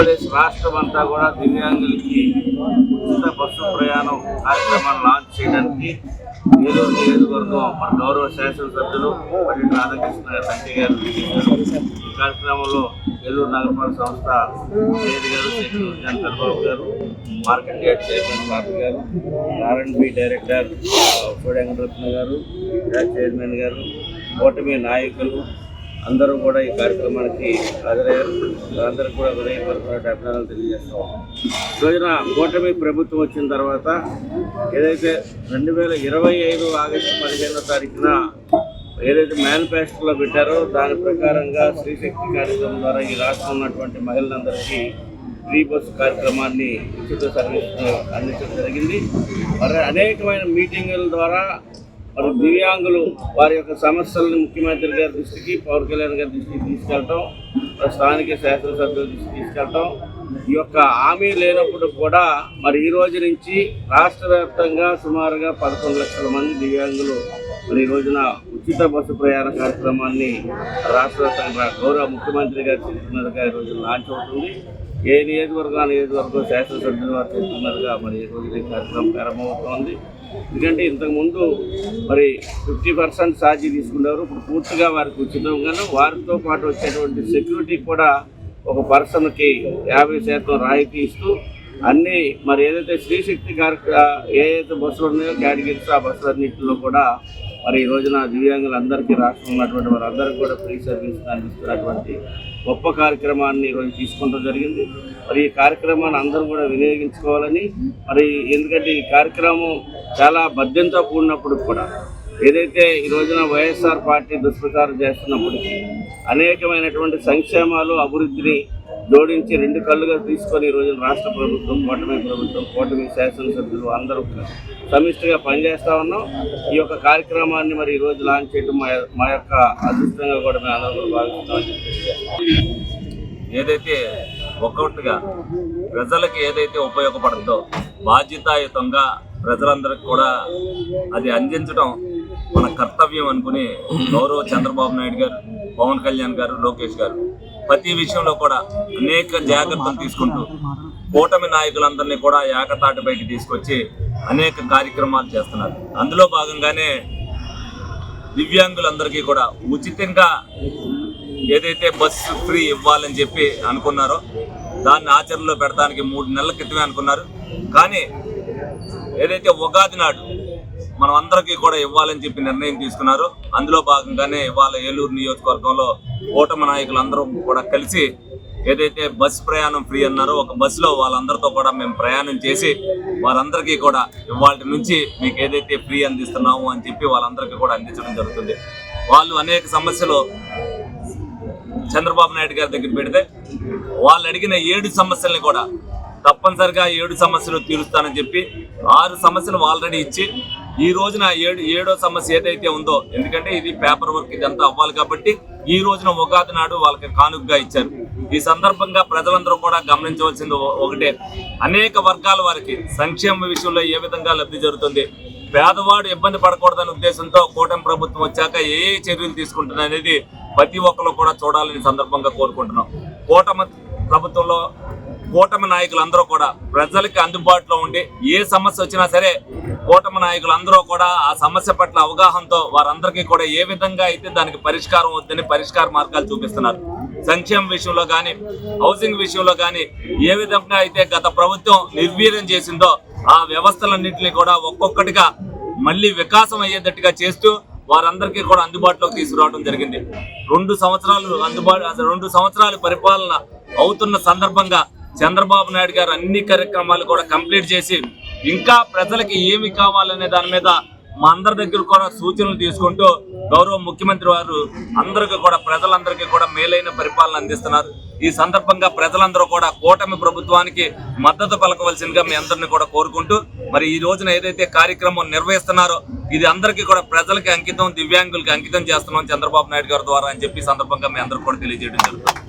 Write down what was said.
ఆంధ్రప్రదేశ్ రాష్ట్రం అంతా కూడా దివ్యాంగులకి ఉచిత బస్సు ప్రయాణం కార్యక్రమాన్ని లాంచ్ చేయడానికి ఏలూరు నియోజకవర్గం మన గౌరవ శాసనసభ్యులు పర్యటన రాధాకృష్ణ సంఖ్య గారు ఈ కార్యక్రమంలో ఏలూరు నగరపాలక సంస్థ మేయర్ గారు చంద్రబాబు గారు, మార్కెట్ యార్డ్ చైర్మన్ పార్టీ గారు, R&B డైరెక్టర్ సోడెంగరత్న గారు, చైర్మన్ గారు, కూటమి నాయకులు అందరూ కూడా ఈ కార్యక్రమానికి హాజరయ్యారు. అందరూ కూడా హృదయపూర్వక అభినందనలు తెలియజేస్తాం. ఈ రోజున కూటమి ప్రభుత్వం వచ్చిన తర్వాత ఏదైతే 2025 ఆగస్టు 15వ తారీఖున ఏదైతే మేనిఫెస్టోలో పెట్టారో దాని ప్రకారంగా స్త్రీశక్తి కార్యక్రమం ద్వారా ఈ రాష్ట్రంలో ఉన్నటువంటి మహిళలందరికీ ఫ్రీ బస్సు కార్యక్రమాన్ని ఉచిత సర్వీస్ అందించడం జరిగింది. మరి అనేకమైన మీటింగుల ద్వారా మరి దివ్యాంగులు వారి యొక్క సమస్యలను ముఖ్యమంత్రి గారి దృష్టికి, పవన్ కళ్యాణ్ గారి దృష్టికి తీసుకెళ్ళటం, స్థానిక శాసనసభ్యుల దృష్టికి తీసుకెళ్ళటం, ఈ యొక్క హామీ లేనప్పుడు కూడా మరి ఈ రోజు నుంచి రాష్ట్ర వ్యాప్తంగా సుమారుగా 11 లక్షల మంది దివ్యాంగులు మరి ఈ రోజున ఉచిత బస్సు ప్రయాణ కార్యక్రమాన్ని రాష్ట్ర వ్యాప్తంగా గౌరవ ముఖ్యమంత్రి గారు చేస్తున్నట్టుగా ఈ రోజు లాంచ్ అవుతుంది. ఏ నియోజకవర్గం శాసనసభ్యుల వారు చేస్తున్నట్టుగా మరి ఈ రోజు ఈ కార్యక్రమం ప్రారంభమవుతోంది. ఎందుకంటే ఇంతకుముందు మరి 50% ఛార్జీ తీసుకున్నారు. ఇప్పుడు పూర్తిగా వారికి ఉచితంగాను, వారితో పాటు వచ్చేటువంటి సెక్యూరిటీ కూడా ఒక పర్సన్కి 50% రాయితీ ఇస్తూ అన్నీ మరి ఏదైతే స్త్రీశక్తి ఏదైతే బస్సులు ఉన్నాయో కేటగిరీస్ ఆ బస్సులన్నింటిలో కూడా మరి ఈ రోజున దివ్యాంగులందరికీ రాష్ట్రంలో ఉన్నటువంటి వారందరికీ కూడా ఫ్రీ సర్వీస్ అందిస్తున్నటువంటి గొప్ప కార్యక్రమాన్ని ఈరోజు తీసుకోవడం జరిగింది. మరి ఈ కార్యక్రమాన్ని అందరూ కూడా వినియోగించుకోవాలని, మరి ఎందుకంటే ఈ కార్యక్రమం చాలా బద్యంతో కూడినప్పుడు కూడా ఏదైతే ఈ రోజున వైఎస్ఆర్ పార్టీ దుష్ప్రచారం చేస్తున్నప్పటికీ అనేకమైనటువంటి సంక్షేమాలు అభివృద్ధిని జోడించి 2 కళ్ళుగా తీసుకొని ఈ రోజున రాష్ట్ర ప్రభుత్వం, కూటమి శాసనసభ్యులు అందరూ సమిష్టిగా పనిచేస్తూ ఉన్నాం. ఈ యొక్క కార్యక్రమాన్ని మరి ఈ రోజు లాంచ్ చేయడం మా యొక్క అదృష్టంగా కూడా మేము అందరూ భావిస్తున్నామని చెప్పి ఏదైతే ఒక్కొక్కటిగా ప్రజలకు ఏదైతే ఉపయోగపడుతుందో బాధ్యతాయుతంగా ప్రజలందరికీ కూడా అది అందించడం మన కర్తవ్యం అనుకుని గౌరవ చంద్రబాబు నాయుడు గారు, పవన్ కళ్యాణ్ గారు, లోకేష్ గారు ప్రతి విషయంలో కూడా అనేక జాగ్రత్తలు తీసుకుంటూ కూటమి నాయకులందరినీ కూడా ఏకతాటిపైకి తీసుకొచ్చి అనేక కార్యక్రమాలు చేస్తున్నారు. అందులో భాగంగానే దివ్యాంగులందరికీ కూడా ఉచితంగా ఏదైతే బస్సు ఫ్రీ ఇవ్వాలని చెప్పి అనుకున్నారో దాన్ని ఆచరణలో పెడతానికి 3 నెలల క్రితమే అనుకున్నారు. కానీ ఏదైతే ఉగాది నాడు మనం అందరికీ కూడా ఇవ్వాలని చెప్పి నిర్ణయం తీసుకున్నారు. అందులో భాగంగానే ఇవాళ ఏలూరు నియోజకవర్గంలో కూటమి నాయకులు అందరూ కూడా కలిసి ఏదైతే బస్సు ప్రయాణం ఫ్రీ అన్నారో ఒక బస్సులో వాళ్ళందరితో కూడా మేము ప్రయాణం చేసి వారందరికీ కూడా ఇవాళ నుంచి మీకు ఏదైతే ఫ్రీ అందిస్తున్నాము అని చెప్పి వాళ్ళందరికీ కూడా అందించడం జరుగుతుంది. వాళ్ళు అనేక సమస్యలు చంద్రబాబు నాయుడు గారి దగ్గర పెడితే వాళ్ళు అడిగిన 7 సమస్యల్ని కూడా తప్పనిసరిగా 7 సమస్యలు తీరుస్తానని చెప్పి 6 సమస్యలు ఆల్రెడీ ఇచ్చి ఈ రోజున 7వ సమస్య ఏదైతే ఉందో, ఎందుకంటే ఇది పేపర్ వర్క్ ఇదంతా అవ్వాలి కాబట్టి ఈ రోజున ఉగాది నాడు వాళ్ళకి కానుకగా ఇచ్చారు. ఈ సందర్భంగా ప్రజలందరూ కూడా గమనించవలసింది ఒకటే, అనేక వర్గాల వారికి సంక్షేమ విషయంలో ఏ విధంగా లబ్ధి జరుగుతుంది, పేదవాడు ఇబ్బంది పడకూడదనే ఉద్దేశంతో కూటమి ప్రభుత్వం వచ్చాక ఏ చర్యలు తీసుకుంటుంది అనేది ప్రతి ఒక్కరు కూడా చూడాలని సందర్భంగా కోరుకుంటున్నాం. కూటమి ప్రభుత్వంలో కూటమి నాయకులందరూ కూడా ప్రజలకి అందుబాటులో ఉండి ఏ సమస్య వచ్చినా సరే కూటమి నాయకులందరూ కూడా ఆ సమస్య పట్ల అవగాహనతో వారందరికీ కూడా ఏ విధంగా అయితే దానికి పరిష్కారం అవుతుందని పరిష్కార మార్గాలు చూపిస్తున్నారు. సంక్షేమ విషయంలో కానీ, హౌసింగ్ విషయంలో కానీ ఏ విధంగా అయితే గత ప్రభుత్వం నిర్వీర్యం చేసిందో ఆ వ్యవస్థలన్నింటినీ కూడా ఒక్కొక్కటిగా మళ్ళీ వికాసం అయ్యేటట్టుగా చేస్తూ వారందరికీ కూడా అందుబాటులోకి తీసుకురావడం జరిగింది. 2 సంవత్సరాలు పరిపాలన అవుతున్న సందర్భంగా చంద్రబాబు నాయుడు గారు అన్ని కార్యక్రమాలు కూడా కంప్లీట్ చేసి ఇంకా ప్రజలకి ఏమి కావాలనే దాని మీద మా అందరి దగ్గర కూడా సూచనలు తీసుకుంటూ గౌరవ ముఖ్యమంత్రి వారు అందరికీ కూడా ప్రజలందరికీ కూడా మేలైన పరిపాలన అందిస్తున్నారు. ఈ సందర్భంగా ప్రజలందరూ కూడా కూటమి ప్రభుత్వానికి మద్దతు పలకవలసిందిగా మీ అందరినీ కూడా కోరుకుంటూ మరి ఈ రోజున ఏదైతే కార్యక్రమం నిర్వహిస్తున్నారో ఇది అందరికీ కూడా ప్రజలకి అంకితం, దివ్యాంగులకి అంకితం చేస్తున్నాం చంద్రబాబు నాయుడు గారి ద్వారా అని చెప్పి సందర్భంగా మీ అందరికీ కూడా తెలియజేయడం జరుగుతుంది.